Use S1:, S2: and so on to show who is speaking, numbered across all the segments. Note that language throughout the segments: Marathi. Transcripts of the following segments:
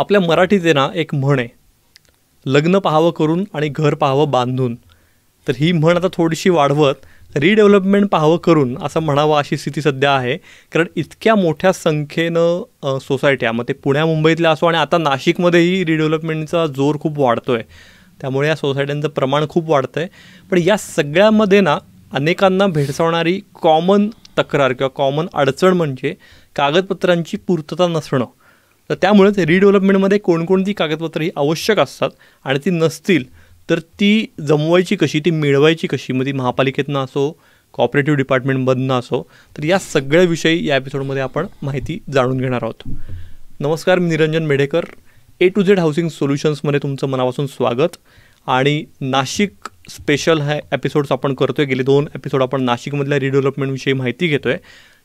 S1: आपल्या मराठीत आहे ना एक म्हण आहे, लग्न पाहावं करून आणि घर पाहावं बांधून. तर ही म्हण आता थोडीशी वाढवत रिडेव्हलपमेंट पाहावं करून असं म्हणावं अशी स्थिती सध्या आहे. कारण इतक्या मोठ्या संख्येनं सोसायट्या, मग ते पुण्या मुंबईतल्या असो आणि आता नाशिकमध्येही रिडेव्हलपमेंटचा जोर खूप वाढतो आहे. त्यामुळे या सोसायट्यांचं प्रमाण खूप वाढतं आहे. पण या सगळ्यामध्ये ना अनेकांना भेडसावणारी कॉमन तक्रार किंवा कॉमन अडचण म्हणजे कागदपत्रांची पूर्तता नसणं. तर त्यामुळेच रिडेव्हलपमेंटमध्ये कोणकोणती कागदपत्रं ही आवश्यक असतात आणि ती नसतील तर ती जमवायची कशी, ती मिळवायची कशी, मग ती महापालिकेतनं असो, कॉपरेटिव्ह डिपार्टमेंटमधनं असो. तर या सगळ्याविषयी या एपिसोडमध्ये आपण माहिती जाणून घेणार आहोत. नमस्कार, मी Niranjan Medhekar. A to Z housing सोल्युशन्समध्ये तुमचं मनापासून स्वागत. आणि नाशिक स्पेशल ह्या एपिसोड्स आपण करतो आहे. गेले 2 एपिसोड आपण नाशिकमधल्या रिडेव्हलपमेंटविषयी माहिती घेतो आहे.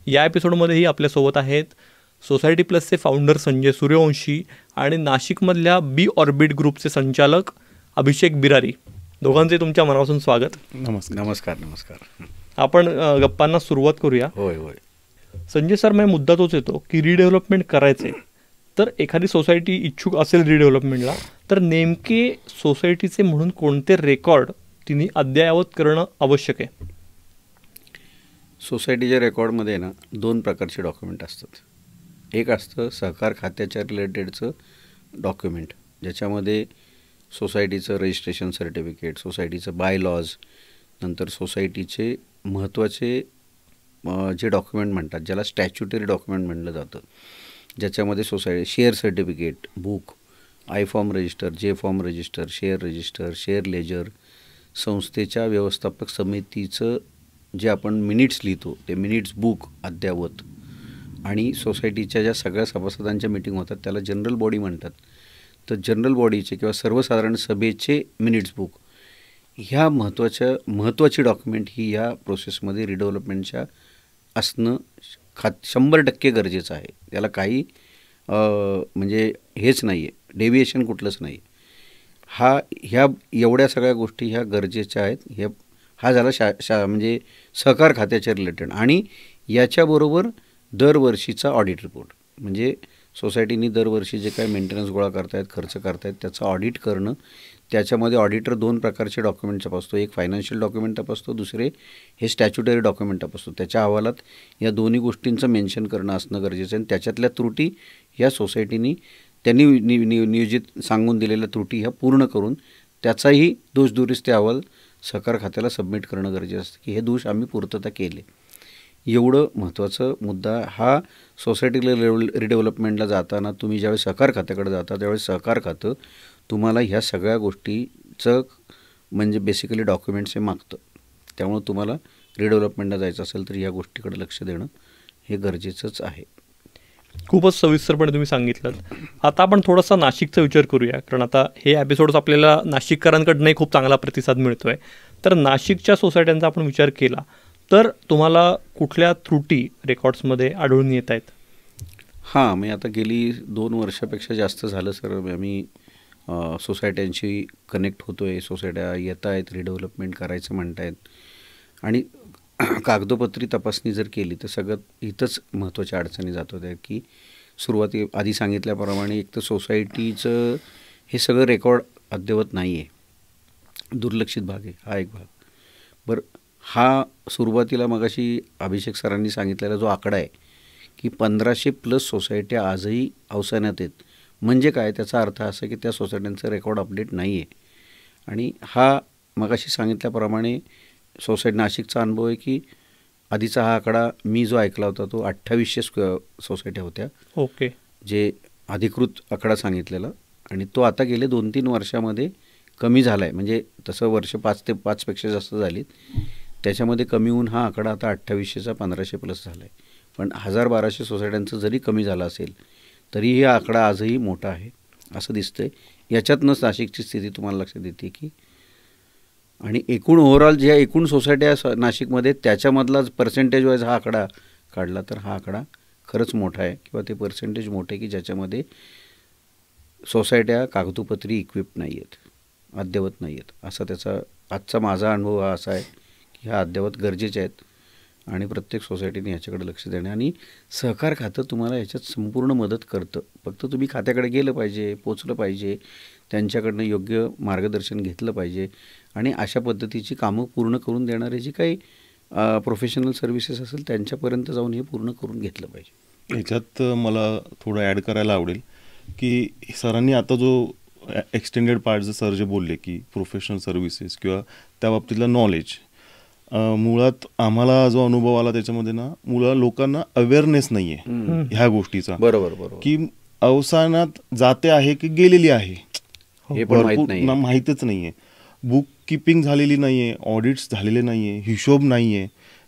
S1: या एपिसोडमध्येही आपल्यासोबत आहेत सोसायटी प्लसचे फाउंडर संजय सूर्यवंशी आणि नाशिकमधल्या बी ऑर्बिट ग्रुपचे संचालक अभिषेक बिरारी. दोघांचे तुमच्या मनापासून स्वागत.
S2: नमस्कार.
S1: आपण गप्पांना सुरुवात करूया.
S2: होय.
S1: संजय सर, माझा मुद्दा तोच येतो की रिडेव्हलपमेंट करायचे तर एखादी सोसायटी इच्छुक असेल रिडेव्हलपमेंटला, तर नेमके सोसायटीचे म्हणून कोणते रेकॉर्ड तिने अद्ययावत करणं आवश्यक आहे?
S2: सोसायटीच्या रेकॉर्डमध्ये ना 2 प्रकारचे डॉक्युमेंट असतात. एक असतं सहकार खात्याच्या रिलेटेडचं डॉक्युमेंट, ज्याच्यामध्ये सोसायटीचं रजिस्ट्रेशन सर्टिफिकेट, सोसायटीचं बाय लॉज, नंतर सोसायटीचे महत्त्वाचे जे डॉक्युमेंट म्हणतात, ज्याला स्टॅच्युटरी डॉक्युमेंट म्हणलं जातं, ज्याच्यामध्ये society share certificate, book, I form register, जे form register, share register, share ledger, संस्थेच्या व्यवस्थापक समितीचं जे आपण मिनिट्स लिहितो ते मिनिट्स बुक अद्ययावत, आणि सोसायटीच्या ज्या सगळ्या सभासदांच्या मीटिंग होतात त्याला जनरल बॉडी म्हणतात, तर जनरल बॉडीचे किंवा सर्वसाधारण सभेचे मिनिट्स बुक, ह्या महत्त्वाची डॉक्युमेंट ही या प्रोसेसमध्ये रिडेव्हलपमेंटच्या असणं 100% गरजेचं आहे. त्याला काही म्हणजे हेच नाही आहे, डेव्हिएशन कुठलंच नाही. ह्या एवढ्या सगळ्या गोष्टी ह्या गरजेच्या आहेत. हा झाला म्हणजे सहकार खात्याच्या रिलेटेड. आणि याच्याबरोबर दरवर्षीचा ऑडिट रिपोर्ट, म्हणजे सोसायटीनी दरवर्षी जे काही मेंटेनन्स गोळा करतायत, खर्च करतायत, त्याचं ऑडिट करणं. त्याच्यामध्ये ऑडिटर 2 प्रकारचे डॉक्युमेंट तपासतो. एक फायनान्शियल डॉक्युमेंट तपासतो, दुसरे हे स्टॅच्युटरी डॉक्युमेंट तपासतो. त्याच्या अहवालात या दोन्ही गोष्टींचं मेन्शन करणं असणं गरजेचं आहे. आणि त्याच्यातल्या त्रुटी या सोसायटीनी त्यांनी नियोजित सांगून दिलेल्या त्रुटी ह्या पूर्ण करून त्याचाही दोषदुरुस्ती अहवाल सहकार खात्याला सबमिट करणं गरजेचं असतं की हे दोष आम्ही पूर्तता केले. एवढं महत्त्वाचा मुद्दा हा. सोसायटीला रिडेव्हलपमेंटला जाताना तुम्ही ज्यावेळेस सहकार खात्याकडे जाता त्यावेळेस सहकार खातं तुम्हाला ह्या सगळ्या गोष्टीचं म्हणजे बेसिकली डॉक्युमेंट्स हे मागतं. त्यामुळे तुम्हाला रिडेव्हलपमेंटला जायचं असेल तर या गोष्टीकडे लक्ष देणं हे गरजेचंच आहे.
S1: खूपच सविस्तरपणे तुम्ही सांगितलं. आता आपण थोडासा नाशिकचा विचार करूया, कारण आता हे एपिसोड्स आपल्याला नाशिककरांकडनंही खूप चांगला प्रतिसाद मिळतो आहे. तर नाशिकच्या सोसायट्यांचा आपण विचार केला तर तुम्हाला कुठल्या त्रुटी रेकॉर्ड्समध्ये आढळून येत आहेत?
S2: हां, मी आता गेली 2 वर्षापेक्षा जास्त झालं सर आम्ही सोसायट्यांशी कनेक्ट होतो आहे. सोसायट्या येत आहेत, रिडेव्हलपमेंट करायचं म्हणत आहेत. आणि कागदोपत्री तपासणी जर केली तर सगळ्यात इथंच महत्त्वाच्या अडचणी जात होत्या की आधी सांगितल्याप्रमाणे एक तर सोसायटीचं हे सगळं रेकॉर्ड अद्ययावत नाही आहे, दुर्लक्षित भाग आहे हा एक भाग. बरं, हा सुरुवातीला मगाशी अभिषेक सरांनी सांगितलेला जो आकडा आहे की 1500+ सोसायट्या आजही अवसानात आहेत, म्हणजे काय, त्याचा अर्थ असा की त्या सोसायट्यांचं रेकॉर्ड अपडेट नाही आहे. आणि हा मगाशी सांगितल्याप्रमाणे सोसायटी नाशिकचा अनुभव आहे की आधीचा हा आकडा मी जो ऐकला होता तो 2800 सोसायट्या होत्या.
S1: ओके.
S2: जे अधिकृत आकडा सांगितलेला, आणि तो आता गेले 2-3 वर्षामध्ये कमी झाला आहे. म्हणजे तसं वर्ष 5 ते 5पेक्षा जास्त झालीत, त्याच्यामध्ये कमी होऊन हा आकडा आता 2800चा 1500+ झाला आहे. पण 1000-1200 सोसायट्यांचं जरी कमी झाला असेल तरी हा आकडा आजही मोठा आहे असं दिसतंय. याच्यातनंच नाशिकची स्थिती तुम्हाला लक्षात येते की, आणि एकूण ओव्हरऑल ज्या एकूण सोसायट्या नाशिकमध्ये त्याच्यामधला पर्सेंटेज वाईज हा आकडा काढला तर हा आकडा खरंच मोठा आहे, किंवा ते पर्सेंटेज मोठे की ज्याच्यामध्ये सोसायट्या कागदोपत्री इक्विप नाही आहेत, अद्ययावत नाही आहेत. असा त्याचा आजचा माझा अनुभव हा असा आहे की ह्या अद्ययावत गरजेचे आहेत. आणि प्रत्येक सोसायटीने ह्याच्याकडे लक्ष देणे. आणि सहकार खातं तुम्हाला ह्याच्यात संपूर्ण मदत करतं. फक्त तुम्ही खात्याकडे गेलं पाहिजे, पोचलं पाहिजे, त्यांच्याकडनं योग्य मार्गदर्शन घेतलं पाहिजे आणि अशा पद्धतीची कामं पूर्ण करून देणारे जे काही प्रोफेशनल सर्व्हिसेस असेल त्यांच्यापर्यंत जाऊन हे पूर्ण करून घेतलं पाहिजे.
S3: ह्याच्यात मला थोडं ॲड करायला आवडेल की सरांनी आता जो एक्सटेंडेड पार्ट सर जे बोलले की प्रोफेशनल सर्व्हिसेस किंवा त्या बाबतीतलं नॉलेज, मुळात आम्हाला जो अनुभव आला त्याच्यामध्ये ना लोकांना अवेअरनेस नाही आहे ह्या गोष्टीचा.
S2: बरोबर
S3: की अवसानात जाते आहे की गेलेली आहे
S2: हे पण
S3: माहीतच नाही आहे. बुक किपिंग झालेली नाही आहे, ऑडिट्स झालेले नाही आहे, हिशोब नाही आहे.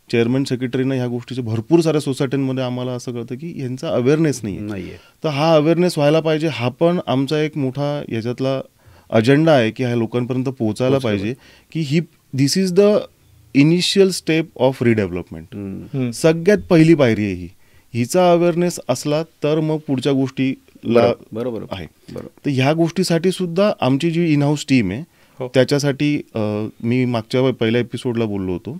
S3: चेअरमन सेक्रेटरीनं ह्या गोष्टीचे भरपूर साऱ्या सोसायट्यांमध्ये आम्हाला असं कळतं की यांचा अवेअरनेस नाही आहे. तर हा अवेअरनेस व्हायला पाहिजे. हा पण आमचा एक मोठा याच्यातला अजेंडा आहे की ह्या लोकांपर्यंत पोहोचायला पाहिजे की this is the initial step of redevelopment. सगळ्यात पहिली पायरी आहे हिचा अवेअरनेस असला तर मग पुढच्या गोष्टी
S2: बरोबर
S3: आहे. तर ह्या गोष्टीसाठी सुद्धा आमची जी इन हाऊस टीम आहे त्याच्यासाठी मी मागच्या पहिल्या एपिसोडला बोललो होतो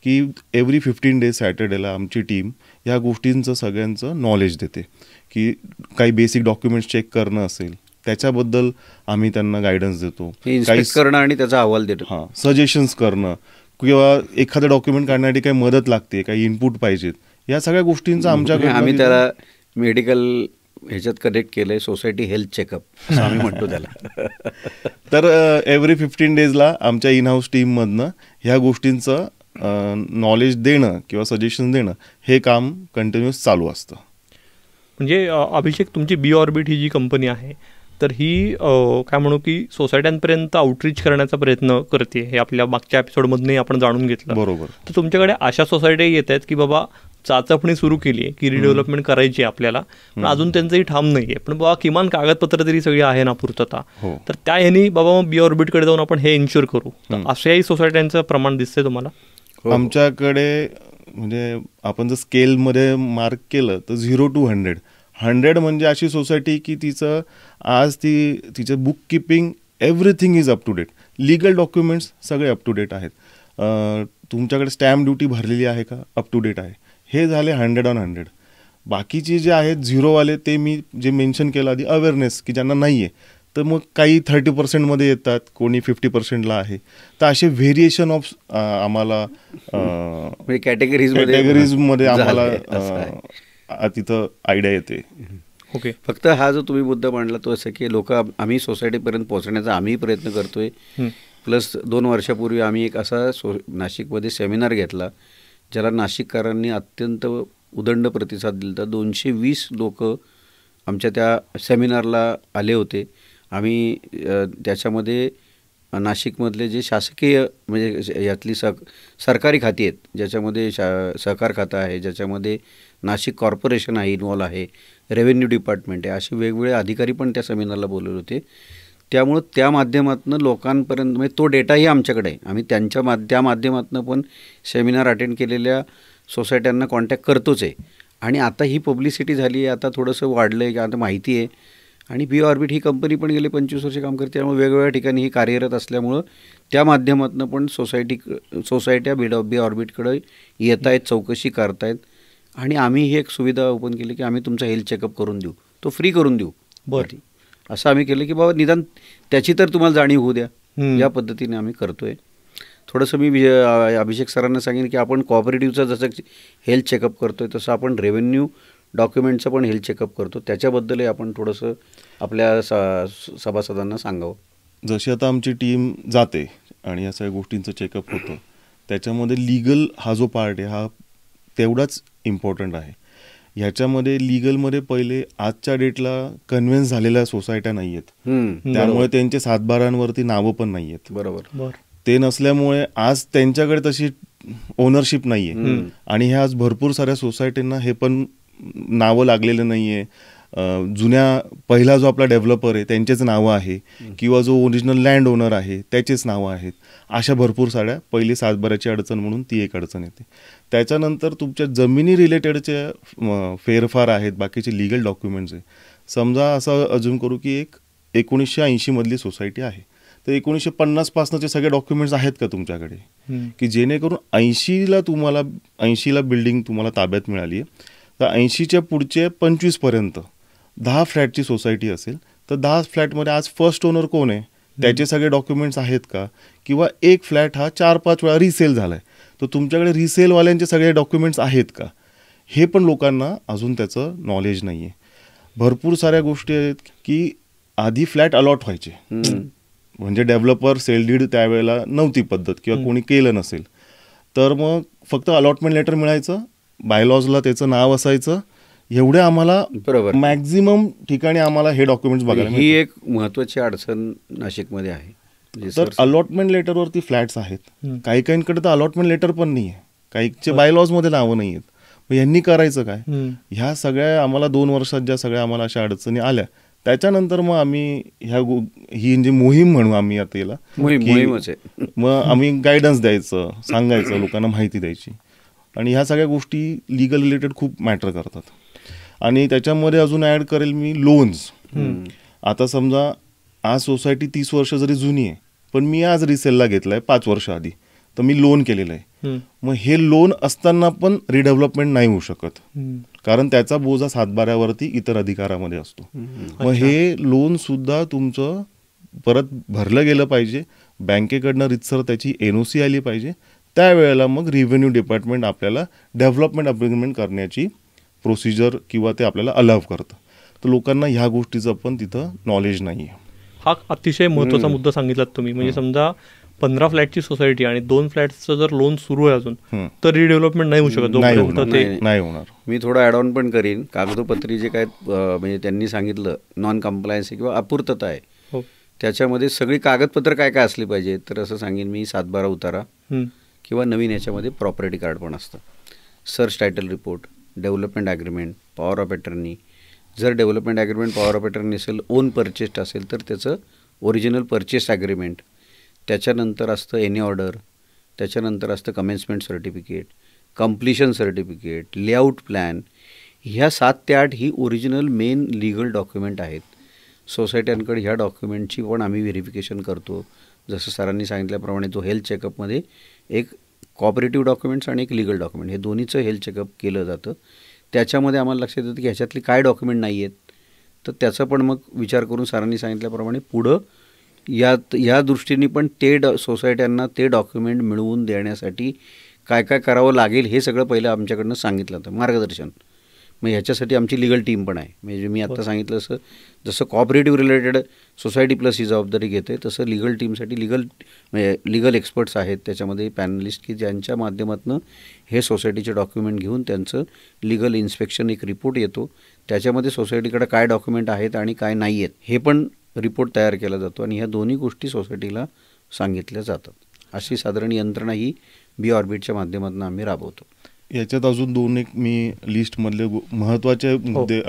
S3: की एव्हरी 15 डेज सॅटर्डेला आमची टीम ह्या गोष्टींचं सगळ्यांचं नॉलेज देते की काही बेसिक डॉक्युमेंट्स चेक करणं असेल त्याच्याबद्दल आम्ही त्यांना गायडन्स देतो,
S2: काही करणं आणि त्याचा अहवाल देतो,
S3: सजेशन्स करणं किंवा एखादं डॉक्युमेंट काढण्यासाठी काही मदत लागते, काही इनपुट पाहिजेत, या सगळ्या गोष्टींचा आमच्याकडे
S2: आम्ही त्याला मेडिकल ह्याच्यात कनेक्ट केलंय, सोसायटी हेल्थ चेकअप आम्ही म्हणतो त्याला.
S3: तर एव्हरी 15 डेजला आमच्या इन हाऊस टीममधनं ह्या गोष्टींचं नॉलेज देणं किंवा सजेशन देणं हे काम कंटिन्युअस चालू असतं.
S1: म्हणजे अभिषेक, तुमची बी ऑर्बिट ही जी कंपनी आहे तर ही काय म्हणू की सोसायट्यांपर्यंत आउटरीच करण्याचा प्रयत्न करते, हे आपल्या मागच्या एपिसोडमधूनही आपण जाणून घेतलं.
S3: बरोबर.
S1: तर तुमच्याकडे अशा सोसायटी येत आहेत की बाबा चाचपणी सुरू केली आहे की रिडेव्हलपमेंट करायची आहे आपल्याला, पण अजून त्यांचंही ठाम नाही आहे, पण बाबा किमान कागदपत्र तरी सगळी आहे ना पूर्तता, तर त्या ह्यानी बाबा मग बी ऑर्बिटकडे जाऊन आपण हे इन्शुअर करू. अशाही सोसायट्यांचं प्रमाण दिसतंय तुम्हाला?
S3: आमच्याकडे म्हणजे आपण जर स्केलमध्ये मार्क केलं तर 0 to 100 म्हणजे अशी सोसायटी की तिचं आज तिचं book keeping everything is up to date, legal documents सगळे अप टू डेट आहेत, तुमच्याकडे स्टॅम्प ड्युटी भरलेली आहे का, अप टू डेट आहे. हे झाले 100 on 100. बाकीचे जे आहेत झिरोवाले ते मी जे मेन्शन केलं आधी अवेअरनेस की ज्यांना नाही आहे, तर मग काही 30% येतात, कोणी 50% आहे. तर असे व्हेरिएशन ऑफ आम्हाला कॅटेगरीजमध्ये आम्हाला तिथं आयडिया येते.
S1: ओके.
S2: फक्त हा जो तुम्ही मुद्दा मांडला तो असं की आम्ही सोसायटीपर्यंत पोहोचण्याचा आम्ही प्रयत्न करतोय. प्लस 2 वर्षापूर्वी आम्ही एक असा नाशिकमध्ये सेमिनार घेतला ज्याला नाशिककरांनी अत्यंत उदंड प्रतिसाद दिला. 220 लोक आमच्या त्या सेमिनारला आले होते. आम्ही त्याच्यामध्ये नाशिकमधले जे शासकीय म्हणजे यातली सरकारी खाती आहेत, ज्याच्यामध्ये सहकार खातं आहे, ज्याच्यामध्ये नाशिक कॉर्पोरेशन आहे, इन्व्हॉल्व आहे, रेव्हेन्यू डिपार्टमेंट आहे, असे वेगवेगळे अधिकारी पण त्या सेमिनारला बोलवले होते. त्यामुळं त्या माध्यमातून लोकांपर्यंत म्हणजे तो डेटाही आमच्याकडे आहे. आम्ही त्या माध्यमातून पण सेमिनार अटेंड केलेल्या सोसायट्यांना कॉन्टॅक्ट करतोच आहे. आणि आता ही पब्लिसिटी झाली आहे, आता थोडंसं वाढलं आहे की आता माहिती आहे. आणि बी ऑर्बिट ही कंपनी पण गेले 25 वर्ष काम करते, त्यामुळे वेगवेगळ्या ठिकाणी ही कार्यरत असल्यामुळं त्या माध्यमातून पण सोसायट्या बी ऑर्बिटकडे येत आहेत, चौकशी करतायत. आणि आम्ही ही एक सुविधा ओपन केली की आम्ही तुमचा हेल्थ चेकअप करून देऊ, तो फ्री करून देऊ.
S1: बरं,
S2: असं आम्ही केलं की बाबा निदान त्याची तर तुम्हाला जाणीव होऊ द्या. या पद्धतीने आम्ही करतोय. थोडंसं मी अभिषेक सरांना सांगेन की आपण कॉपरेटिव्हचं जसं हेल्थ चेकअप करतोय तसं आपण रेव्हेन्यू डॉक्युमेंटचं पण हेल्थ चेकअप करतो. त्याच्याबद्दलही आपण थोडंसं आपल्या सभासदांना सांगावं.
S3: जशी आता आमची टीम जाते आणि या सगळ्या गोष्टींचं चेकअप होतं, त्याच्यामध्ये लिगल हा जो पार्ट आहे हा तेवढाच इम्पॉर्टंट आहे. ह्याच्यामध्ये लिगलमध्ये पहिले आजच्या डेटला कन्व्हिन्स झालेल्या सोसायट्या नाही आहेत, त्यामुळे त्यांचे 7/12 नावं पण नाही आहेत.
S2: बरोबर.
S3: ते नसल्यामुळे आज त्यांच्याकडे तशी ओनरशिप नाही आहे. आणि ह्या आज भरपूर साऱ्या सोसायटींना हे पण नावं लागलेले नाही आहे. पहिला जो आपला डेव्हलपर आहे त्यांचेच नावं आहे किंवा जो ओरिजिनल लँड ओनर आहे त्याचेच नावं आहेत. अशा भरपूर साऱ्या पहिली 7/12ची अडचण म्हणून ती एक अडचण येते. त्याच्यानंतर तुमच्या जमिनी रिलेटेडचे फेरफार आहेत, बाकीचे लिगल डॉक्युमेंट्स आहे. समजा असं अज्यूम करू की एक 1980 मधली सोसायटी आहे, तर 1950 पासूनचे सगळे डॉक्युमेंट्स आहेत का तुमच्याकडे,
S1: हम्म.
S3: की जेणेकरून 80ला बिल्डिंग तुम्हाला ताब्यात मिळाली आहे, तर 80च्या पुढचे 25 पर्यंत 10 फ्लॅटची सोसायटी असेल, तर 10 फ्लॅटमध्ये आज फर्स्ट ओनर कोण आहे त्याचे सगळे डॉक्युमेंट्स आहेत का, किंवा एक फ्लॅट हा 4-5 वेळा रिसेल झालाय, तर तुमच्याकडे रिसेलवाल्यांचे सगळे डॉक्युमेंट्स आहेत का, हे पण लोकांना अजून त्याचं नॉलेज नाही आहे. भरपूर साऱ्या गोष्टी आहेत की आधी फ्लॅट अलॉट व्हायचे, म्हणजे डेव्हलपर सेल डीड त्यावेळेला नव्हती पद्धत किंवा कोणी केलं नसेल, तर मग फक्त अलॉटमेंट लेटर मिळायचं, बायलॉजला त्याचं नाव असायचं, एवढे आम्हाला
S2: बरोबर.
S3: मॅक्झिमम ठिकाणी आम्हाला हे डॉक्युमेंट्स बघायला
S2: ही एक महत्वाची अडचण नाशिकमध्ये आहे.
S3: तर अलॉटमेंट लेटरवरती फ्लॅट्स आहेत, काही काहींकडे तर अलॉटमेंट लेटर पण नाही आहे, काहीचे बायलॉजमध्ये नावं नाही आहेत, मग यांनी करायचं काय. ह्या सगळ्या आम्हाला 2 वर्षात ज्या सगळ्या आम्हाला अशा अडचणी आल्या, त्याच्यानंतर मग आम्ही ही जी मोहीम म्हणू आम्ही आता याला,
S2: मोहीमच आहे,
S3: मग आम्ही गायडन्स द्यायचं, सांगायचं, लोकांना माहिती द्यायची, आणि ह्या सगळ्या गोष्टी लिगल रिलेटेड खूप मॅटर करतात. आणि त्याच्यामध्ये अजून ॲड करेल मी लोन्स. आता समजा आज सोसायटी 30 वर्ष जरी जुनी आहे, पण मी आज रिसेलला घेतलाय 5 वर्ष आधी, तर मी लोन केलेलं आहे, मग हे लोन असताना पण रिडेव्हलपमेंट नाही होऊ शकत, कारण त्याचा बोजा 7/12वरती इतर अधिकारामध्ये असतो. मग हे लोन सुद्धा तुमचं परत भरलं गेलं पाहिजे, बँकेकडनं रितसर त्याची NOC आली पाहिजे, त्यावेळेला मग रेव्हेन्यू डिपार्टमेंट आपल्याला डेव्हलपमेंट अग्रीमेंट करण्याची प्रोसिजर किंवा ते आपल्याला अलाव करतं. तर लोकांना ह्या गोष्टीचं पण तिथं नॉलेज नाही आहे.
S1: हा अतिशय महत्त्वाचा मुद्दा सांगितलात तुम्ही. म्हणजे समजा 15 फ्लॅटची सोसायटी आणि 2 फ्लॅट्सचं जर लोन सुरू आहे अजून, तर रिडेव्हलपमेंट नाही होऊ शकत,
S3: नाही होणार.
S2: मी थोडं ॲड ऑन पण करीन. कागदोपत्री जे काय म्हणजे त्यांनी सांगितलं नॉन कम्प्लायन्स किंवा अपूर्तता आहे, त्याच्यामध्ये सगळी कागदपत्र काय काय असली पाहिजे, तर असं सांगेन मी 7/12 उतारा किंवा नवीन याच्यामध्ये प्रॉपर्टी कार्ड पण असतं, search title report, development agreement, power of attorney. जर development agreement power of attorney असेल, ओन परचेस्ड असेल, तर त्याचं ओरिजिनल परचेस ॲग्रीमेंट, त्याच्यानंतर असतं एनी ऑर्डर, त्याच्यानंतर असतं commencement certificate, completion certificate, layout plan. ह्या 7 ते 8 ही ओरिजिनल मेन लिगल डॉक्युमेंट आहेत. सोसायट्यांकडे ह्या डॉक्युमेंटची पण आम्ही व्हेरिफिकेशन करतो. जसं सरांनी सांगितल्याप्रमाणे तो हेल्थ चेकअपमध्ये एक कॉपरेटिव्ह डॉक्युमेंट्स आणि एक लिगल डॉक्युमेंट, हे दोन्हीचं हेल्थ चेकअप केलं जातं. त्याच्यामध्ये आम्हाला लक्षात येतं की ह्याच्यातली काय डॉक्युमेंट नाही आहेत, तर त्याचा पण मग विचार करून सरांनी सांगितल्याप्रमाणे पुढं या दृष्टीने पण ते सोसायट्यांना ते डॉक्युमेंट मिळवून देण्यासाठी काय काय करावं लागेल हे सगळं पहिलं आमच्याकडनं सांगितलं होतं, मार्गदर्शन. मग ह्याच्यासाठी आमची लिगल टीम पण आहे. म्हणजे मी आत्ता सांगितलं असं, जसं कॉपरेटिव्ह रिलेटेड सोसायटी प्लस ही जबाबदारी घेते, तसं लिगल टीमसाठी लिगल एक्सपर्ट्स आहेत त्याच्यामध्ये, पॅनलिस्ट, की ज्यांच्या माध्यमातून हे सोसायटीचे डॉक्युमेंट घेऊन त्यांचं लिगल इन्स्पेक्शन एक रिपोर्ट येतो, त्याच्यामध्ये सोसायटीकडे काय डॉक्युमेंट आहेत आणि काय नाही आहेत हे पण रिपोर्ट तयार केला जातो, आणि ह्या दोन्ही गोष्टी सोसायटीला सांगितल्या जातात. अशी साधारण यंत्रणा ही बी ऑर्बिटच्या माध्यमातून आम्ही राबवतो.
S3: याच्यात अजून 2 एक मी लिस्टमधले महत्त्वाचे मुद्दे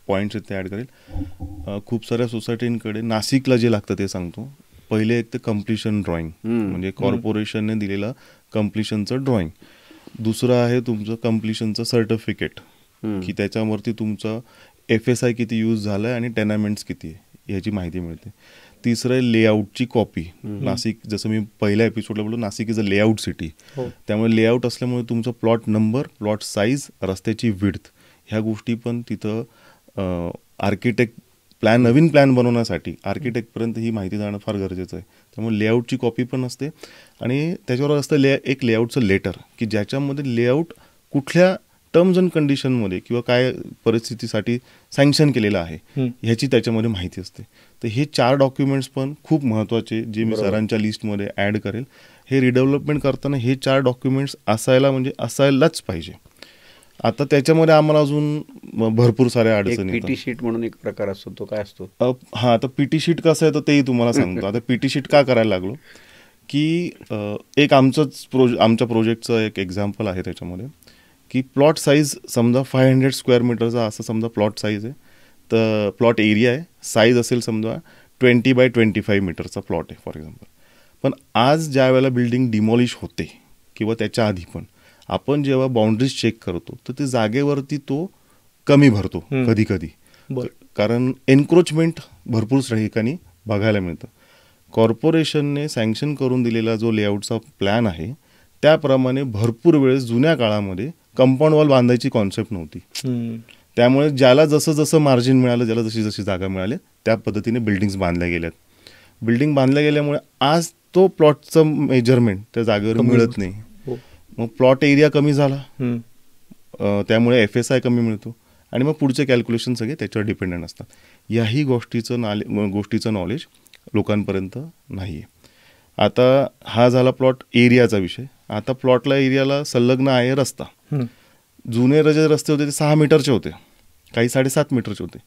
S3: पॉईंट्स आहेत ते ॲड करेल. खूप साऱ्या सोसायटींकडे नाशिकला जे लागतं ते सांगतो. पहिले एक ते कम्प्लिशन ड्रॉइंग, म्हणजे कॉर्पोरेशनने दिलेलं कम्प्लिशनचं ड्रॉइंग. दुसरं आहे तुमचं कम्प्लिशनचं सर्टिफिकेट, की त्याच्यावरती तुमचं FSI किती यूज झालं आहे आणि टेनामेंट्स किती आहे याची माहिती मिळते. तिसरं आहे लेआउटची कॉपी. नाशिक, जसं मी पहिल्या एपिसोडला बोललो, Nashik is a layout city. त्यामुळे लेआउट असल्यामुळे तुमचं प्लॉट नंबर, प्लॉट साईज, रस्त्याची विड्थ, ह्या गोष्टी पण तिथं आर्किटेक्ट नवीन प्लॅन बनवण्यासाठी आर्किटेक्टपर्यंत ही माहिती जाणं फार गरजेचं आहे. त्यामुळे लेआउटची कॉपी पण असते, आणि त्याच्यावर असतं एक लेआउटचं लेटर, की ज्याच्यामध्ये लेआउट कुठल्या टर्म्स अँड कंडिशनमध्ये किंवा काय परिस्थितीसाठी सँक्शन केलेलं आहे ह्याची त्याच्यामध्ये माहिती असते. तर हे 4 डॉक्युमेंट्स पण खूप महत्त्वाचे, जे मी सरांच्या लिस्टमध्ये ॲड करेल. हे रिडेव्हलपमेंट करताना हे 4 डॉक्युमेंट्स असायलाच पाहिजे. आता त्याच्यामध्ये आम्हाला अजून भरपूर साऱ्या अडचणी.
S2: पीटी शीट म्हणून एक प्रकार असतो, तो काय असतो?
S3: हां, आता पीटी शीट कसं आहे तर तेही तुम्हाला सांगतो. आता पीटी शीट का करायला लागलो, की एक आमच्या प्रोजेक्टचं एक एक्झाम्पल आहे त्याच्यामध्ये, की प्लॉट साईज समजा 500 स्क्वेअर मीटरचा असं समजा प्लॉट साईज आहे, तर प्लॉट एरिया आहे, साईज असेल समजा 20 बाय 25 मीटरचा प्लॉट आहे फॉर एक्झाम्पल. पण आज ज्या वेळेला बिल्डिंग डिमॉलिश होते किंवा त्याच्या आधी पण आपण जेव्हा बाउंड्रीज चेक करतो, तर ते जागेवरती तो कमी भरतो कधी कधी, कारण एन्क्रोचमेंट भरपूर ठिकाणी बघायला मिळतं. कॉर्पोरेशनने सँक्शन करून दिलेला जो लेआउटचा प्लॅन आहे त्याप्रमाणे भरपूर वेळेस जुन्या काळामध्ये कंपाऊंड वॉल बांधायची कॉन्सेप्ट नव्हती. त्यामुळे ज्याला जसं जसं मार्जिन मिळालं, ज्याला जशी जशी जागा मिळाली त्या पद्धतीने बिल्डिंग्स बांधल्या गेल्यात. बिल्डिंग बांधल्या गेल्यामुळे आज तो प्लॉटचं मेजरमेंट त्या जागेवर मिळत नाही. मग प्लॉट एरिया कमी झाला, त्यामुळे FSI कमी मिळतो आणि मग पुढचे कॅल्क्युलेशन सगळे त्याच्यावर डिपेंडंट असतात. याही गोष्टीचं नॉलेज लोकांपर्यंत नाही आहे. आता हा झाला प्लॉट एरियाचा विषय. आता प्लॉटला एरियाला संलग्न आहे रस्ता. जुने जे रस्ते होते ते 6 मीटरचे होते, काही 7.5 मीटरचे होते.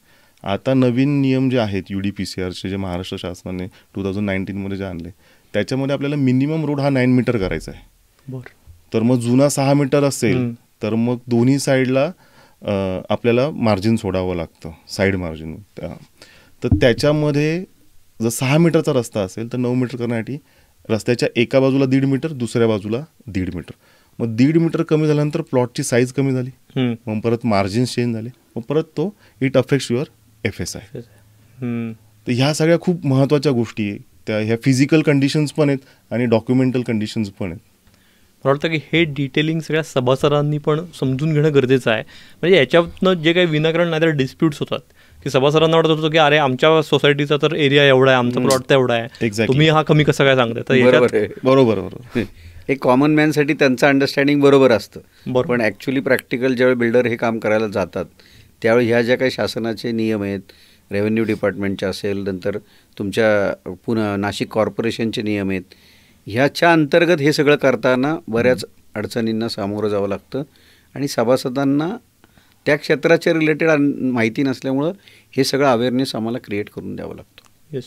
S3: आता नवीन नियम जे आहेत UDPCRचे जे महाराष्ट्र शासनाने 2019 जे आणले त्याच्यामध्ये आपल्याला मिनिमम रोड हा 9 मीटर करायचा आहे. तर मग जुना 6 मीटर असेल तर मग दोन्ही साईडला आपल्याला मार्जिन सोडावं लागतं, साईड मार्जिन. तर त्याच्यामध्ये जर 6 मीटरचा रस्ता असेल तर 9 मीटर करण्यासाठी रस्त्याच्या एका बाजूला 1.5 मीटर, दुसऱ्या बाजूला 1.5 मीटर. मग 1.5 मीटर कमी झाल्यानंतर प्लॉटची साईज कमी झाली, मग परत मार्जिन्स चेंज झाले, मग परत इट अफेक्ट्स युअर FSI. तर ह्या सगळ्या खूप महत्त्वाच्या गोष्टी आहेत. त्या ह्या फिजिकल कंडिशन्स पण आहेत आणि डॉक्युमेंटल कंडिशन्स पण आहेत.
S1: मला वाटतं की हे डिटेलिंग सगळ्या सभासदांनी पण समजून घेणं गरजेचं आहे. म्हणजे याच्यातनं जे काही विनाकारण नाहीतर डिस्प्यूट्स होतात की सभासदांना वाटत होतं की अरे आमच्या सोसायटीचा तर एरिया एवढा आहे, आमचा प्लॉट तर एवढा आहे, तुम्ही हा कमी कसा काय सांगताय. तर
S2: बरोबर एक कॉमन मॅनसाठी त्यांचं अंडरस्टँडिंग बरोबर असतं, पण ॲक्च्युली प्रॅक्टिकल ज्यावेळी बिल्डर हे काम करायला जातात त्यावेळी ह्या ज्या काही शासनाचे नियम आहेत, रेव्हेन्यू डिपार्टमेंटचे असेल, नंतर तुमच्या पुन्हा नाशिक कॉर्पोरेशनचे नियम आहेत, ह्याच्या अंतर्गत हे सगळं करताना बऱ्याच अडचणींना सामोरं जावं लागतं आणि सभासदांना त्या क्षेत्राच्या रिलेटेड माहिती नसल्यामुळं हे सगळं अवेअरनेस आम्हाला क्रिएट करून द्यावं लागतं.
S1: येस.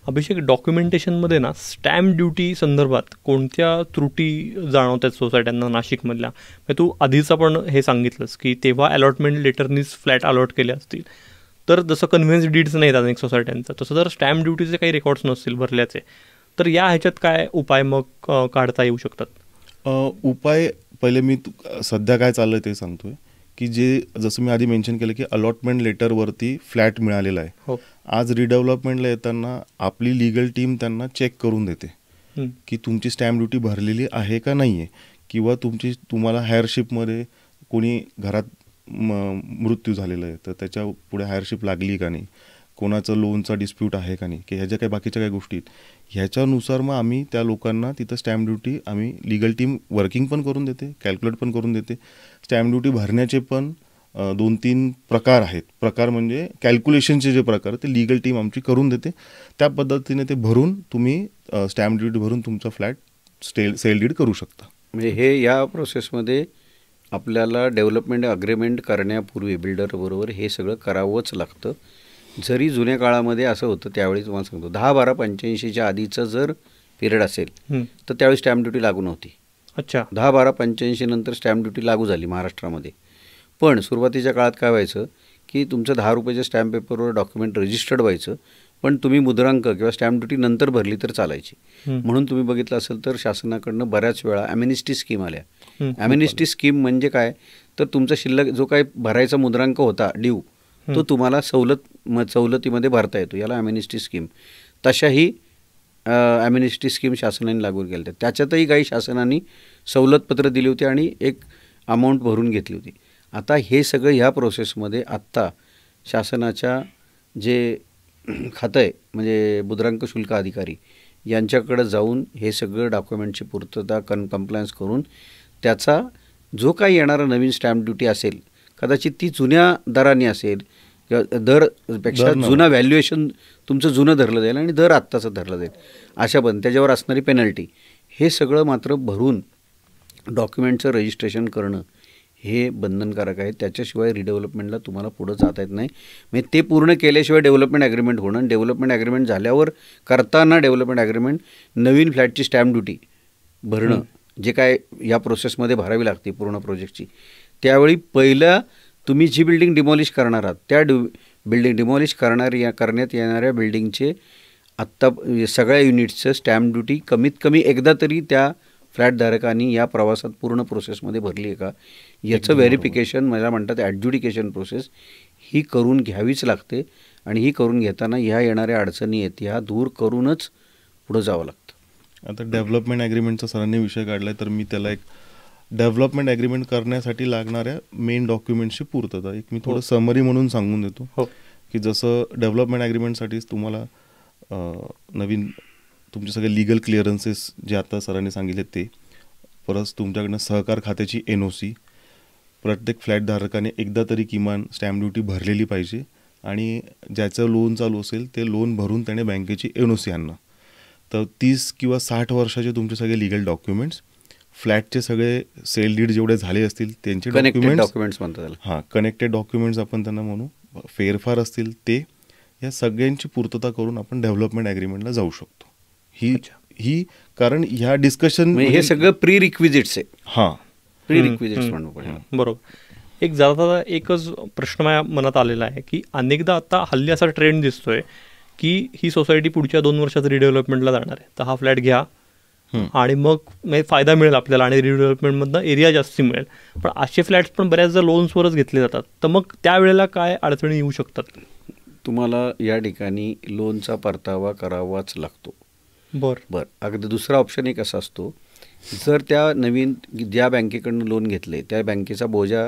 S1: अभिषेक, डॉक्युमेंटेशनमध्ये ना स्टॅम्प ड्युटी संदर्भात कोणत्या त्रुटी जाणवत आहेत सोसायट्यांना नाशिकमधल्या? तू आधीचं पण हे सांगितलंस की तेव्हा अलॉटमेंट लेटरनीच फ्लॅट अलॉट केले असतील तर जसं कन्व्हेन्स डीड्स नाहीत अनेक सोसायट्यांचं, तसं जर स्टॅम्प ड्युटीचे काही रेकॉर्ड्स नसतील भरल्याचे तर या ह्याच्यात काय उपाय मग काढता येऊ शकतात?
S3: उपाय पहिले मी सध्या काय चाललं आहे ते सांगतोय की जसं मी आधी मेन्शन केलं की अलॉटमेंट लेटरवरती फ्लॅट मिळालेला आहे. आज रिडेव्हलपमेंटला येताना आपली लीगल टीम त्यांना चेक करून देते की तुमची स्टॅम्प ड्युटी भरलेली आहे का नाही आहे, किंवा तुम्हाला हायरशिपमध्ये कोणी घरात मृत्यू झालेला आहे तर त्याच्या पुढे हायरशिप लागली का नाही, कोणाचं लोनचा डिस्प्यूट आहे का नाही, की ह्याच्या काही बाकीच्या काही गोष्टी आहेत. ह्याच्यानुसार मग आम्ही त्या लोकांना तिथं स्टॅम्प ड्युटी आम्ही लीगल टीम वर्किंग पण करून देते, कॅल्क्युलेट पण करून देते. स्टॅम्प ड्युटी भरण्याचे पण 2-3 प्रकार आहेत. प्रकार म्हणजे कॅल्क्युलेशनचे जे प्रकार ते लीगल टीम आमची करून देते. त्या पद्धतीने ते भरून तुम्ही स्टॅम्प ड्युटी भरून तुमचा फ्लॅट सेल डीड करू शकता.
S2: म्हणजे हे या प्रोसेसमध्ये आपल्याला डेव्हलपमेंट अग्रीमेंट करण्यापूर्वी बिल्डरबरोबर हे सगळं करावंच लागतं. जरी जुन्या काळामध्ये असं होतं त्यावेळी तुम्हाला सांगतो 10-12-85च्या आधीचं जर पिरियड असेल तर त्यावेळी स्टॅम्प ड्युटी लागू नव्हती.
S1: अच्छा.
S2: 10-12-85 नंतर स्टॅम्प ड्युटी लागू झाली महाराष्ट्रामध्ये. पण सुरुवातीच्या काळात काय व्हायचं की तुमचं 10 रुपयाच्या स्टॅम्प पेपरवर डॉक्युमेंट रजिस्टर्ड व्हायचं, पण तुम्ही मुद्रांक किंवा स्टॅम्प ड्युटी नंतर भरली तर चालायची. म्हणून तुम्ही बघितलं असेल तर शासनाकडनं बऱ्याच वेळा ॲमेनिस्टी स्कीम आल्या. ॲमेनिस्टी स्कीम म्हणजे काय, तर तुमचा शिल्लक जो काही भरायचा मुद्रांक होता ड्यू तो तुम्हाला सवलतीमध्ये भरता येतो, याला ॲमेनिस्टी स्कीम. तशाही ॲमेनिस्टी स्कीम शासनाने लागू केल्या होत्या. त्याच्यातही काही शासनाने सवलतपत्र दिली होती आणि एक अमाऊंट भरून घेतली होती. आता हे सगळं ह्या प्रोसेसमध्ये आत्ता शासनाच्या जे खातं आहे म्हणजे मुद्रांक शुल्क अधिकारी यांच्याकडे जाऊन हे सगळं डॉक्युमेंटची पूर्तता कंप्लायन्स करून त्याचा जो काही येणारा नवीन स्टॅम्प ड्युटी असेल कदाचित ती जुन्या दराने असेल किंवा दरपेक्षा जुना व्हॅल्युएशन तुमचं जुनं धरलं जाईल आणि दर आत्ताचं धरलं जाईल अशा पण त्याच्यावर असणारी पेनल्टी हे सगळं मात्र भरून डॉक्युमेंटचं रजिस्ट्रेशन करणं हे बंधनकारक आहे. त्याच्याशिवाय रिडेव्हलपमेंटला तुम्हाला पुढं जाता येत नाही. म्हणजे ते पूर्ण केल्याशिवाय डेव्हलपमेंट ॲग्रीमेंट होणं, डेव्हलपमेंट ॲग्रीमेंट झाल्यावर करताना डेव्हलपमेंट ॲग्रीमेंट नवीन फ्लॅटची स्टॅम्प ड्युटी भरणं जे काय या प्रोसेसमध्ये भरावी लागते पूर्ण प्रोजेक्टची, त्यावेळी पहिलं तुम्ही जी बिल्डिंग डिमॉलिश करणार आहात त्या बिल्डिंग डिमॉलिश करण्यात येणाऱ्या बिल्डिंगचे आत्ता सगळ्या युनिट्सचं स्टॅम्प ड्युटी कमीत कमी एकदा तरी त्या फ्लॅटधारकांनी या प्रवासात पूर्ण प्रोसेसमध्ये भरली आहे का याचं व्हेरिफिकेशन मला म्हणतात ॲडज्युडिकेशन प्रोसेस ही करून घ्यावीच लागते. आणि ही करून घेताना ह्या येणाऱ्या अडचणी आहेत ह्या दूर करूनच पुढं जावं लागतं.
S3: आता डेव्हलपमेंट ॲग्रीमेंटचा सरांनी विषय काढला आहे, तर मी त्याला एक डेव्हलपमेंट ॲग्रीमेंट करण्यासाठी लागणाऱ्या मेन डॉक्युमेंट्सची पूर्तता एक मी थोडं समरी म्हणून सांगून देतो. की जसं डेव्हलपमेंट ॲग्रीमेंटसाठीच तुम्हाला नवीन तुमचे सगळे लिगल क्लिअरन्सेस जे आता सरांनी सांगितले ते, परत तुमच्याकडनं सहकार खात्याची NOC, प्रत्येक फ्लॅटधारकाने एकदा तरी किमान स्टॅम्प ड्युटी भरलेली पाहिजे, आणि ज्याचं लोन चालू असेल ते लोन भरून त्याने बँकेची NOC आणणं. तर 30 किंवा 60 वर्षाचे तुमचे सगळे लिगल डॉक्युमेंट्स, फ्लॅटचे सगळे सेल डीड जेवढे झाले असतील त्यांचे
S2: डॉक्युमेंट्स म्हणतात.
S3: हां, कनेक्टेड डॉक्युमेंट्स आपण त्यांना म्हणू, फेरफार असतील ते, या सगळ्यांची पूर्तता करून आपण डेव्हलपमेंट ॲग्रीमेंटला जाऊ शकतो. ही कारण ह्या डिस्कशन
S2: हे सगळं प्री रिक्विजिट्स आहे.
S3: हां,
S2: प्री रिक्विजिट्स म्हणू पण.
S1: बरोबर. एक जाता एकच प्रश्न माझ्या मनात आलेला आहे की अनेकदा आता हल्ली असा ट्रेंड दिसतोय की ही सोसायटी पुढच्या 2 वर्षात रिडेव्हलपमेंटला जाणार आहे, तर हा फ्लॅट घ्या आणि मग फायदा मिळेल आपल्याला आणि रिडेव्हलपमेंटमधनं एरिया जास्ती मिळेल. पण असे फ्लॅट्स पण बऱ्याचदा लोन्सवरच घेतले जातात, तर मग त्यावेळेला काय अडचणी येऊ शकतात?
S2: तुम्हाला या ठिकाणी लोनचा परतावा करावाच लागतो.
S1: बरं.
S2: अगदी दुसरा ऑप्शन एक असा असतो, जर त्या नवीन ज्या बँकेकडनं लोन घेतले त्या बँकेचा बोजा,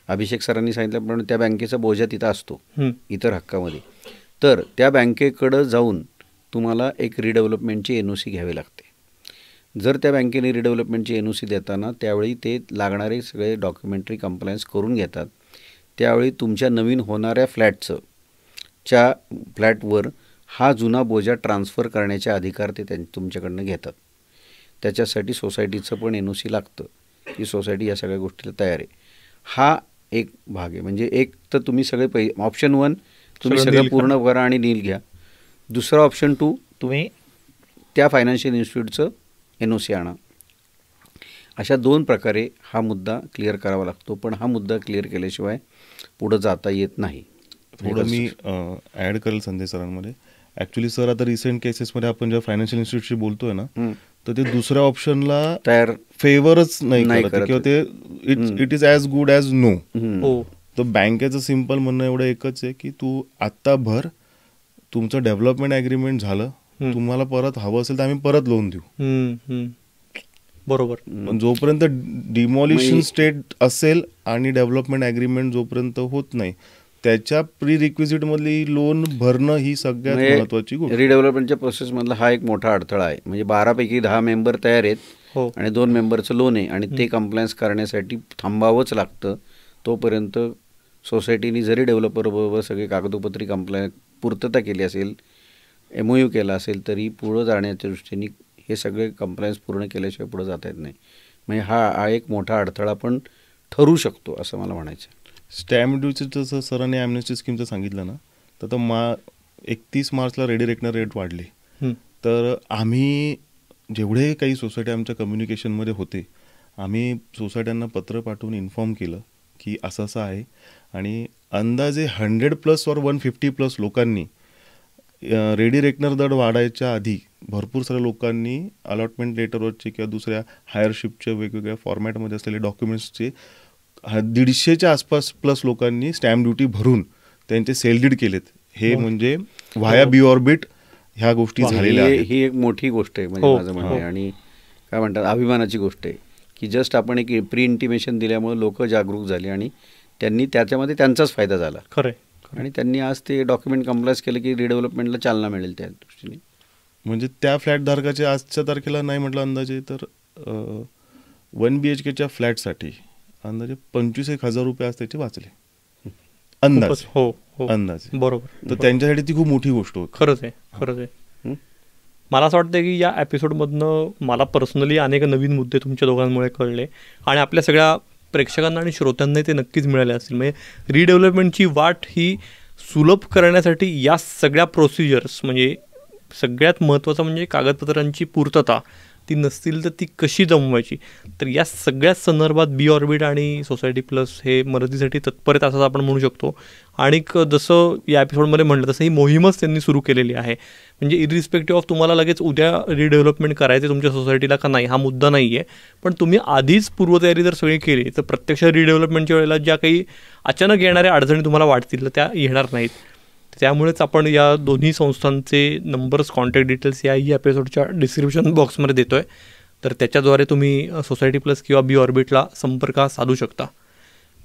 S2: अभिषेक सरांनी सांगितल्याप्रमाणे त्या बँकेचा बोजा तिथं असतो इतर हक्कामध्ये, तर त्या बँकेकडं जाऊन तुम्हाला एक रिडेव्हलपमेंटची NOC घ्यावी लागते. जर त्या बँकेने रिडेव्हलपमेंटची NOC देताना त्यावेळी ते लागणारे सगळे डॉक्युमेंटरी कंप्लायन्स करून घेतात. त्यावेळी तुमच्या नवीन होणाऱ्या फ्लॅटवर हा जुना बोजा ट्रान्सफर करण्याचे अधिकार ते तुमच्याकडनं घेतात. त्याच्यासाठी सोसायटीचं पण NOC लागतं की सोसायटी या सगळ्या गोष्टीला तयार आहे. हा एक भाग आहे. म्हणजे एक तर तुम्ही सगळे ऑप्शन 1 तुम्ही सगळं पूर्ण करा आणि नील घ्या. दुसरा ऑप्शन 2 तुम्ही त्या फायनान्शियल इन्स्टिट्यूटचं NOC आणा. अशा 2 प्रकारे हा मुद्दा क्लिअर करावा लागतो. पण हा मुद्दा क्लिअर केल्याशिवाय पुढं जाता येत नाही.
S3: थोडं मी ॲड करेल संजय सरांमध्ये. ॲक्च्युली सर आता रिसेंट केसेसमध्ये आपण जेव्हा फायनान्शियल इन्स्टिट्यूटशी बोलतोय ना, तर ते दुसऱ्या ऑप्शनला
S2: तयार
S3: फेवरच नाही करत किंवा ते it is as good as no. तर बँकेचं सिम्पल म्हणणं एवढं एकच आहे की तू आत्ता भर, तुमचं डेव्हलपमेंट ॲग्रीमेंट झालं, तुम्हाला परत हवं असेल तर आम्ही परत लोन देऊ.
S1: बरोबर.
S3: पण जोपर्यंत डिमॉलिशन स्टेट असेल आणि डेव्हलपमेंट ॲग्रीमेंट जोपर्यंत होत नाही, त्याच्या प्री रिक्विजिट मधली लोन भरणं ही सगळ्यात महत्वाची गोष्ट.
S2: रिडेव्हलपमेंटच्या प्रोसेसमधला हा एक मोठा अडथळा आहे. म्हणजे 12 पैकी 10 मेंबर तयार आहेत आणि 2 मेंबरचं लोन आहे आणि ते कंप्लायन्स करण्यासाठी थांबावंच लागतं. तोपर्यंत सोसायटीने जरी डेव्हलपरबरोबर सगळे कागदोपत्री पूर्तता केली असेल, MOU केला असेल, तरी पुढं जाण्याच्या दृष्टीने हे सगळे कंप्लायन्स पूर्ण केल्याशिवाय पुढं जाता येत नाही. म्हणजे हा एक मोठा अडथळा पण ठरू शकतो असं मला म्हणायचं.
S3: स्टॅम्प ड्युटीचं जसं सरांनी ॲम्नेस्टी स्कीमचं सांगितलं ना, तर 31 मार्चला रेडी रेकनर रेट वाढली. तर आम्ही जेवढे काही सोसायटी आमच्या कम्युनिकेशनमध्ये होते, आम्ही सोसायट्यांना पत्र पाठवून इन्फॉर्म केलं की असं असं आहे, आणि अंदाजे 100+ or 150+ लोकांनी रेडी रेकनर दर वाढायच्या आधी भरपूर साऱ्या लोकांनी अलॉटमेंट लेटरवरचे किंवा दुसऱ्या हायरशिपच्या वेगवेगळ्या फॉर्मॅटमध्ये असलेले डॉक्युमेंट्सचे 150च्या आसपास प्लस लोकांनी स्टॅम्प ड्युटी भरून त्यांचे सेल डीड केलेत. हे म्हणजे व्हाया बी ऑर्बिट ह्या गोष्टी झालेल्या आहेत.
S2: ही एक मोठी गोष्ट आहे म्हणजे माझं म्हणणं आहे, आणि काय म्हणतात अभिमानाची गोष्ट आहे की जस्ट आपण एक प्री इंटिमेशन दिल्यामुळे लोक जागरूक झाले आणि त्यांनी त्याच्यामध्ये त्यांचाच फायदा झाला.
S1: खरं. आणि
S2: त्यांनी आज ते डॉक्युमेंट कंप्लायन्स केलं की रिडेव्हलपमेंटला चालना मिळेल त्या दृष्टीने.
S3: म्हणजे त्या फ्लॅट धारकाचे आजच्या तारखेला नाही म्हटलं अंदाजे तर 1 BHKच्या फ्लॅटसाठी अंदाजे 25,000 रुपये आज त्याचे वाचले अंदाजे. अंदाजे.
S1: बरोबर.
S3: तर त्यांच्यासाठी ती खूप मोठी गोष्ट होती.
S1: खरंच आहे. मला असं वाटतं की या एपिसोडमधनं मला पर्सनली अनेक नवीन मुद्दे तुमच्या दोघांमुळे कळले आणि आपल्या सगळ्या प्रेक्षकांना आणि श्रोत्यांनाही ते नक्कीच मिळाले असतील. म्हणजे रिडेव्हलपमेंटची वाट ही सुलभ करण्यासाठी या सगळ्या प्रोसिजर्स, म्हणजे सगळ्यात महत्त्वाचं म्हणजे कागदपत्रांची पूर्तता, ती नसतील तर ती कशी जमवायची, तर या सगळ्याच संदर्भात बी ऑर्बिट आणि सोसायटी प्लस हे मदतीसाठी तत्पर आहेत असं आपण म्हणू शकतो. आणि जसं या एपिसोडमध्ये म्हटलं तसं ही मोहीमच त्यांनी सुरू केलेली आहे. म्हणजे इरिस्पेक्टिव्ह ऑफ तुम्हाला लगेच उद्या रिडेव्हलपमेंट करायचे तुमच्या सोसायटीला का नाही हा मुद्दा नाही आहे, पण तुम्ही आधीच पूर्वतयारी जर सगळी केली तर प्रत्यक्ष रिडेव्हलपमेंटच्या वेळेला ज्या काही अचानक येणाऱ्या अडचणी तुम्हाला वाटतील त्या येणार नाहीत. त्यामुळेच आपण या दोन्ही संस्थांचे नंबर्स, कॉन्टॅक्ट डिटेल्स याही एपिसोडच्या डिस्क्रिप्शन बॉक्समध्ये देतो आहे. तर त्याच्याद्वारे तुम्ही सोसायटी प्लस किंवा बी ऑर्बिटला संपर्क साधू शकता.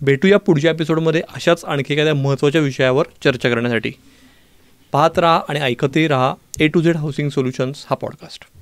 S1: भेटूया पुढच्या एपिसोडमध्ये अशाच आणखी एखाद्या महत्त्वाच्या विषयावर चर्चा करण्यासाठी. पाहत राहा आणि ऐकतही राहा A to Z housing solutions हा पॉडकास्ट.